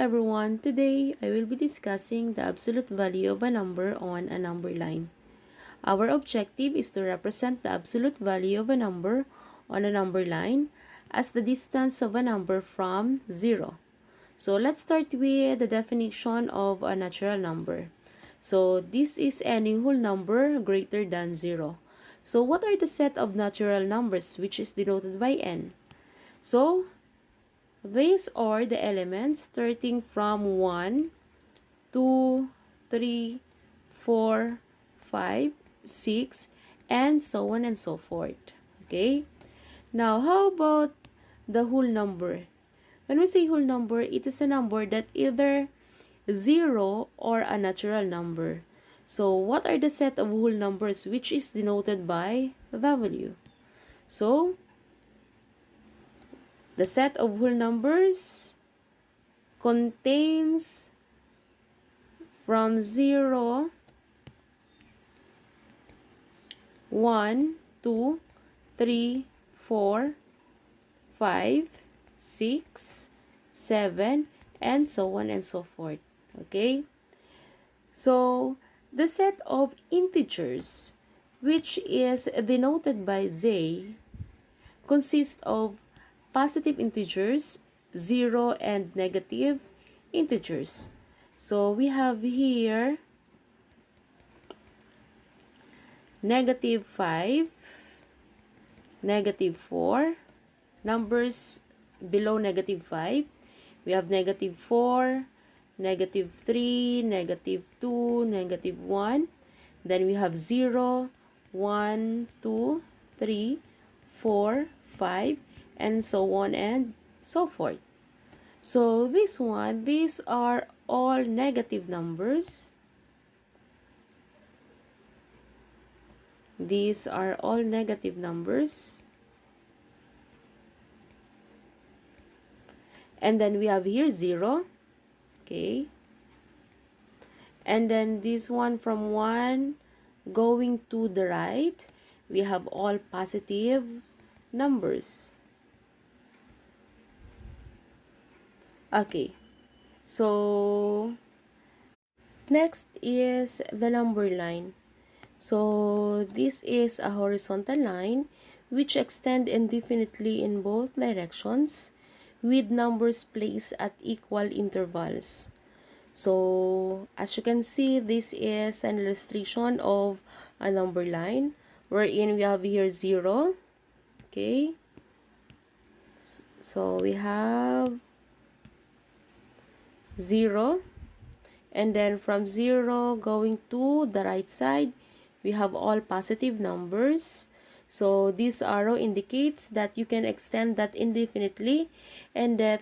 everyone, today I will be discussing the absolute value of a number on a number line. Our objective is to represent the absolute value of a number on a number line as the distance of a number from 0. So let's start with the definition of a natural number. So this is any whole number greater than 0. So what are the set of natural numbers which is denoted by n? So these are the elements starting from 1, 2, 3, 4, 5, 6, and so on and so forth. Okay? Now, how about the whole number? When we say whole number, it is a number that either 0 or a natural number. So, what are the set of whole numbers which is denoted by W? So, the set of whole numbers contains from 0, 1, 2, 3, 4, 5, 6, 7, and so on and so forth. Okay? So, the set of integers, which is denoted by Z, consists of positive integers, 0, and negative integers. So, we have here negative 5, negative 4, numbers below negative 5. We have negative 4, negative 3, negative 2, negative 1. Then we have 0, 1, 2, 3, 4, 5, and so on and so forth. So these are all negative numbers. These are all negative numbers. And then we have here 0. Okay. And then this one from 1 going to the right, we have all positive numbers. Okay. So, next is the number line. So, this is a horizontal line which extend indefinitely in both directions with numbers placed at equal intervals. So, as you can see, this is an illustration of a number line wherein we have here 0. Okay. So, we have 0. And then from 0 going to the right side, we have all positive numbers. So this arrow indicates that you can extend that indefinitely, and that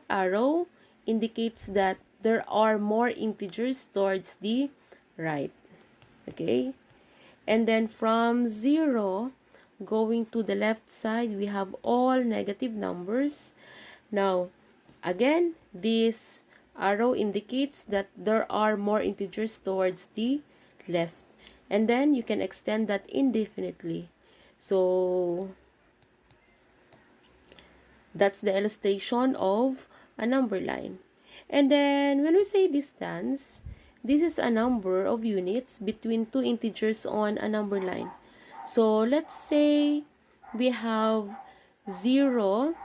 arrow indicates that there are more integers towards the right. Okay? And then from 0 going to the left side, we have all negative numbers. Now, again, this arrow indicates that there are more integers towards the left. And then you can extend that indefinitely. So, that's the illustration of a number line. And then, when we say distance, this is a number of units between two integers on a number line. So, let's say we have 0.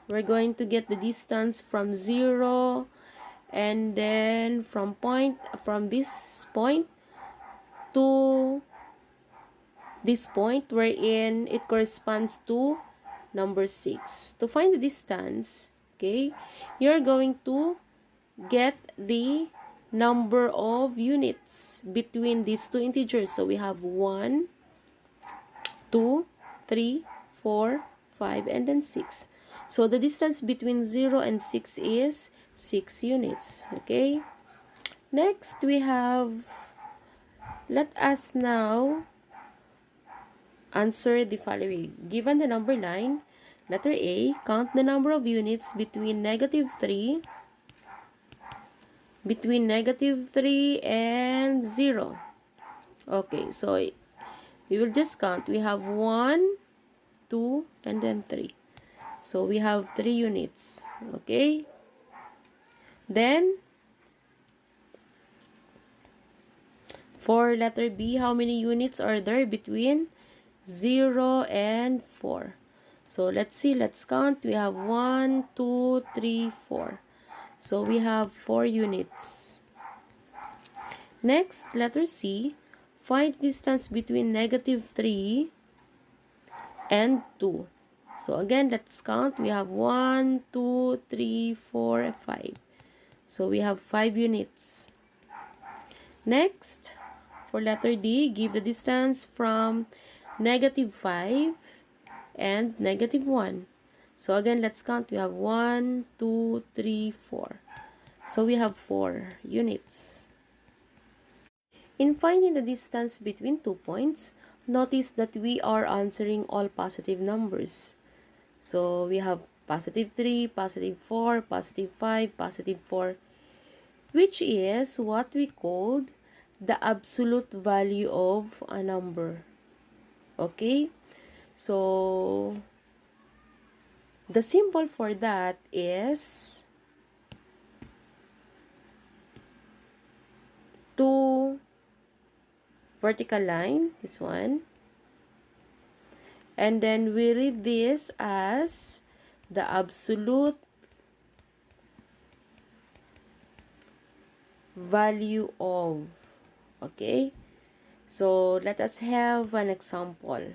We're going to get the distance from 0, and then from this point to this point wherein it corresponds to number 6. To find the distance, okay, you're going to get the number of units between these two integers. So we have 1, 2, 3, 4, 5, and then 6. So the distance between 0 and 6 is 6 units. Okay. Next, we have, let us now answer the following. Given the number line, letter A, count the number of units between negative 3 and 0. Okay, so we will just count. We have 1, 2, and then 3. So we have 3 units. Okay. Then, for letter B, how many units are there between 0 and 4? So, let's see. Let's count. We have 1, 2, 3, 4. So, we have 4 units. Next, letter C. Find distance between -3 and 2. So, again, let's count. We have 1, 2, 3, 4, 5. So, we have 5 units. Next, for letter D, give the distance from -5 and -1. So, again, let's count. We have 1, 2, 3, 4. So, we have 4 units. In finding the distance between 2 points, notice that we are answering all positive numbers. So, we have +3, +4, +5, +4, which is what we called the absolute value of a number. Okay? So, the symbol for that is 2 vertical line, this one. And then we read this as the absolute value of. Okay? So, let us have an example.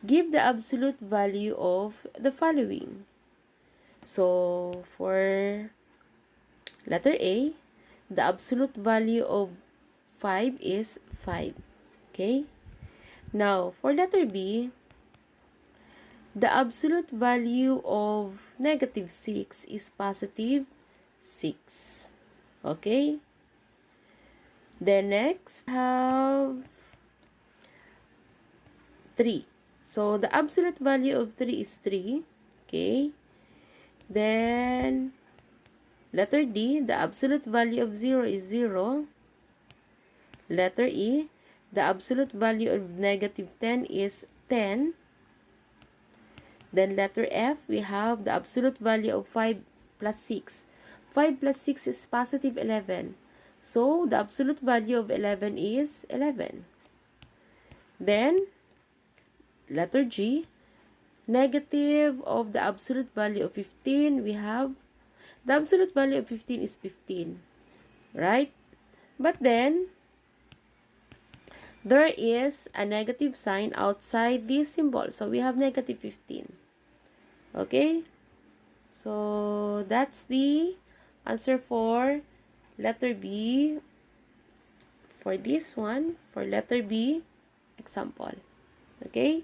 Give the absolute value of the following. So, for letter A, the absolute value of 5 is 5. Okay? Now, for letter B, the absolute value of -6 is +6. Okay? Then next, have 3. So, the absolute value of 3 is 3. Okay? Then, letter D, the absolute value of 0 is 0. Letter E, the absolute value of -10 is 10. Then letter F, we have the absolute value of 5 plus 6. 5 plus 6 is +11. So, the absolute value of 11 is 11. Then, letter G, negative of the absolute value of 15, we have the absolute value of 15 is 15. Right? But then, there is a negative sign outside this symbol. So, we have -15. Okay? So, that's the answer for letter B. For this one, for letter B example. Okay?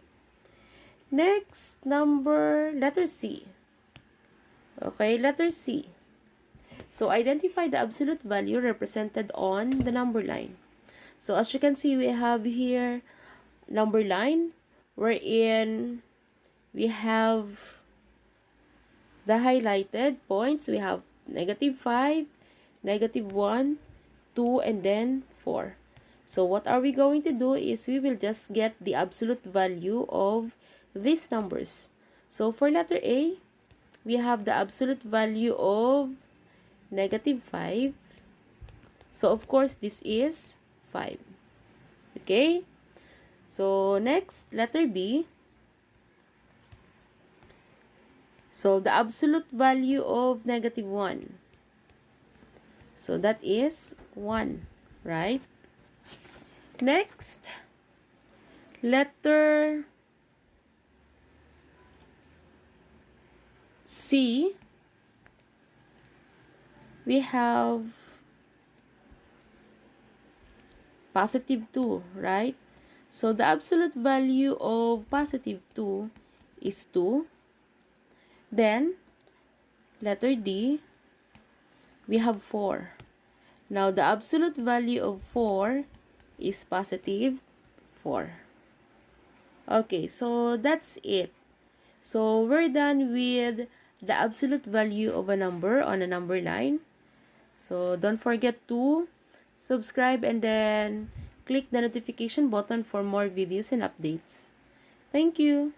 Next, letter C. Okay, letter C. So, identify the absolute value represented on the number line. So, as you can see, we have here number line wherein we have the highlighted points. We have -5, -1, 2, and then 4. So, what are we going to do is we will just get the absolute value of these numbers. So, for letter A, we have the absolute value of -5. So, of course, this is 5. Okay? So, next, letter B. So, the absolute value of -1. So, that is 1, right? Next, letter C. We have +2, right? So, the absolute value of +2 is 2. Then, letter D, we have 4. Now, the absolute value of 4 is +4. Okay, so that's it. So, we're done with the absolute value of a number on a number line. So, don't forget to subscribe and then click the notification button for more videos and updates. Thank you.